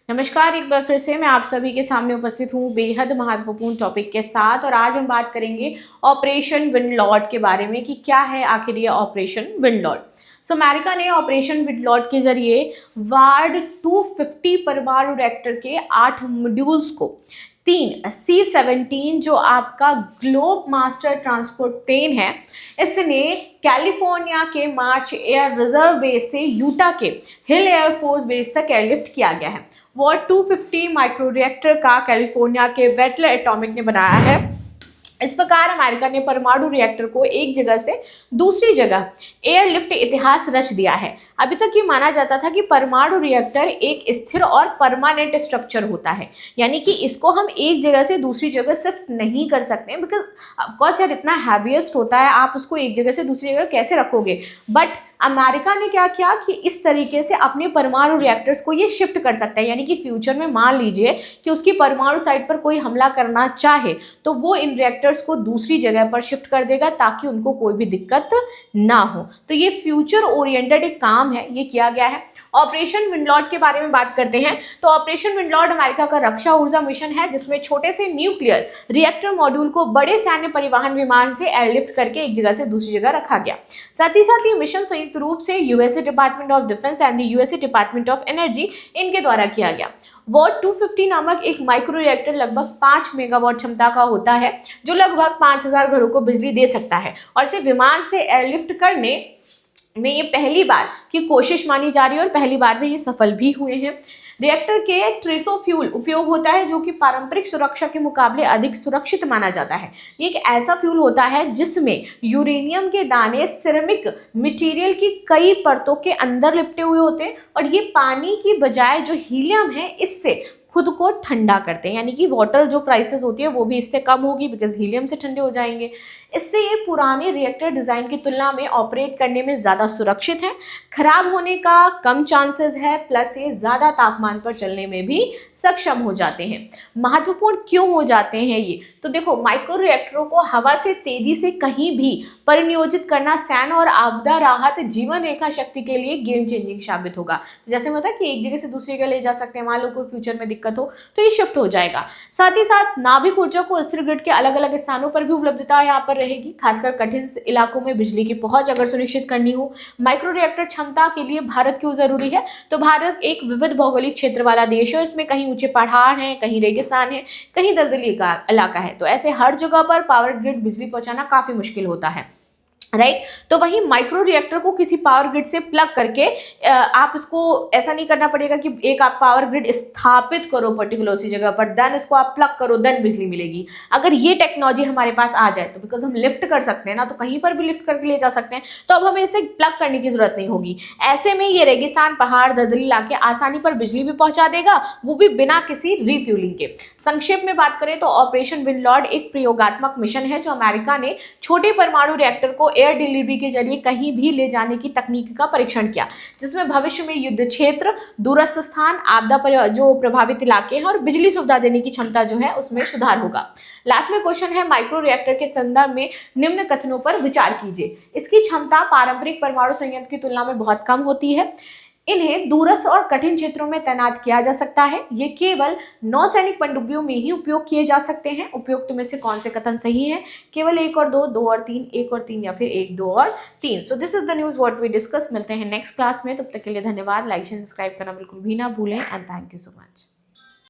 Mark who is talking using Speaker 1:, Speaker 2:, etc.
Speaker 1: नमस्कार, एक बार फिर से मैं आप सभी के सामने उपस्थित हूँ बेहद महत्वपूर्ण टॉपिक के साथ। और आज हम बात करेंगे ऑपरेशन विंडलॉर्ड के बारे में कि क्या है आखिर ये ऑपरेशन विंडलॉर्ड। अमेरिका ने ऑपरेशन विंडलॉर्ड के जरिए वार्ड 250 परमाणु रिएक्टर के 8 मॉड्यूल्स को 3 C-17 जो आपका ग्लोब मास्टर ट्रांसपोर्ट प्लेन है, इसने कैलिफोर्निया के मार्च एयर रिजर्व बेस से यूटा के हिल एयरफोर्स बेस तक एयरलिफ्ट किया गया है। वॉर 250 माइक्रो रिएक्टर का कैलिफोर्निया के वेटलर एटॉमिक ने बनाया है। इस प्रकार अमेरिका ने परमाणु रिएक्टर को एक जगह से दूसरी जगह एयरलिफ्ट इतिहास रच दिया है। अभी तक ये माना जाता था कि परमाणु रिएक्टर एक स्थिर और परमानेंट स्ट्रक्चर होता है, यानी कि इसको हम एक जगह से दूसरी जगह शिफ्ट नहीं कर सकते, बिकॉज ऑफकोर्स यार इतना हैवीएस्ट होता है, आप उसको एक जगह से दूसरी जगह कैसे रखोगे। बट अमेरिका ने क्या किया कि इस तरीके से अपने परमाणु रिएक्टर्स को ये शिफ्ट कर सकता है, यानी कि फ्यूचर में मान लीजिए कि उसकी परमाणु साइट पर कोई हमला करना चाहे तो वो इन रिएक्टर्स को दूसरी जगह पर शिफ्ट कर देगा ताकि उनको कोई भी दिक्कत ना हो। तो ये फ्यूचर ओरिएंटेड एक काम है, ये किया गया है। ऑपरेशन विंडलॉर्ड के बारे में बात करते हैं तो ऑपरेशन विंडलॉर्ड अमेरिका का रक्षा ऊर्जा मिशन है, जिसमें छोटे से न्यूक्लियर रिएक्टर मॉड्यूल को बड़े सैन्य परिवहन विमान से एयरलिफ्ट करके एक जगह से दूसरी जगह रखा गया। साथ ही साथ ये मिशन संयुक्त रूप से USA department of defence and the USA department of energy इनके द्वारा किया गया। वॉट 250 नामक एक माइक्रो रिएक्टर लगभग 5 मेगावाट क्षमता का होता है, जो लगभग 5000 घरों को बिजली दे सकता है। और इसे विमान से एयरलिफ्ट करने में ये पहली बार की कोशिश मानी जा रही है और पहली बार में ये सफल भी हुए हैं। रिएक्टर के ट्रिसो फ्यूल उपयोग होता है जो कि पारंपरिक सुरक्षा के मुकाबले अधिक सुरक्षित माना जाता है। ये एक ऐसा फ्यूल होता है जिसमें यूरेनियम के दाने सिरेमिक मटेरियल की कई परतों के अंदर लिपटे हुए होते हैं और ये पानी की बजाय जो हीलियम है इससे खुद को ठंडा करते हैं, यानी कि वाटर जो क्राइसिस होती है वो भी इससे कम होगी बिकॉज हीलियम से ठंडे हो जाएंगे। इससे ये पुराने रिएक्टर डिज़ाइन की तुलना में ऑपरेट करने में ज़्यादा सुरक्षित है, खराब होने का कम चांसेस है, प्लस ये ज़्यादा तापमान पर चलने में भी सक्षम हो जाते हैं। महत्वपूर्ण क्यों हो जाते हैं ये, तो देखो माइक्रो रिएक्टरों को हवा से तेजी से कहीं भी परिनियोजित करना सैन्य और आपदा राहत जीवन रेखा शक्ति के लिए गेम चेंजिंग साबित होगा। जैसे होता है कि एक जगह से दूसरी जगह ले जा सकते हैं, मान लो कोई फ्यूचर में दिक्कत हो तो ये शिफ्ट हो जाएगा। साथ ही साथ नाभिक ऊर्जा को स्थिर ग्रिड के अलग अलग स्थानों पर भी उपलब्धता यहाँ पर रहेगी, खासकर कठिन इलाकों में बिजली की पहुंच अगर सुनिश्चित करनी हो। माइक्रो रिएक्टर क्षमता के लिए भारत क्यों जरूरी है, तो भारत एक विविध भौगोलिक क्षेत्र वाला देश है। इसमें कहीं ऊंचे पहाड़ हैं, कहीं रेगिस्तान है, कहीं दलदली इलाका है, तो ऐसे हर जगह पर पावर ग्रिड बिजली पहुंचाना काफी मुश्किल होता है, राइट। तो वहीं माइक्रो रिएक्टर को किसी पावर ग्रिड से प्लग करके आप इसको ऐसा नहीं करना पड़ेगा कि एक आप पावर ग्रिड स्थापित करो पर्टिकुलर उसी जगह पर, देन इसको आप प्लग करो, देन बिजली मिलेगी। अगर ये टेक्नोलॉजी हमारे पास आ जाए तो बिकॉज हम लिफ्ट कर सकते हैं ना, तो कहीं पर भी लिफ्ट करके ले जा सकते हैं, तो अब हमें इसे प्लग करने की जरूरत नहीं होगी। ऐसे में ये रेगिस्तान, पहाड़, दलदली इलाके आसानी पर बिजली भी पहुंचा देगा, वो भी बिना किसी रिफ्यूलिंग के। संक्षेप में बात करें तो ऑपरेशन विंडलॉर्ड एक प्रयोगात्मक मिशन है जो अमेरिका ने छोटे परमाणु रिएक्टर को एयर डिलीवरी के जरिए कहीं भी ले जाने की तकनीक का परीक्षण किया, जिसमें भविष्य में युद्ध क्षेत्र, दूरस्थ स्थान, आपदा पर जो प्रभावित इलाके हैं और बिजली सुविधा देने की क्षमता जो है उसमें सुधार होगा। लास्ट में क्वेश्चन है, माइक्रो रिएक्टर के संदर्भ में निम्न कथनों पर विचार कीजिए। इसकी क्षमता पारंपरिक परमाणु संयंत्र की तुलना में बहुत कम होती है। इन्हें दूरस्थ और कठिन क्षेत्रों में तैनात किया जा सकता है। ये केवल नौसैनिक पनडुब्बियों में ही उपयोग किए जा सकते हैं। उपयुक्त में से कौन से कथन सही है? केवल 1 और 2, 2 और 3, 1 और 3 या फिर 1, 2 और 3। So this is the news what we discuss. मिलते हैं नेक्स्ट क्लास में, तब तक के लिए धन्यवाद। लाइक शेयर सब्सक्राइब करना बिल्कुल भी ना भूलें and thank you so much.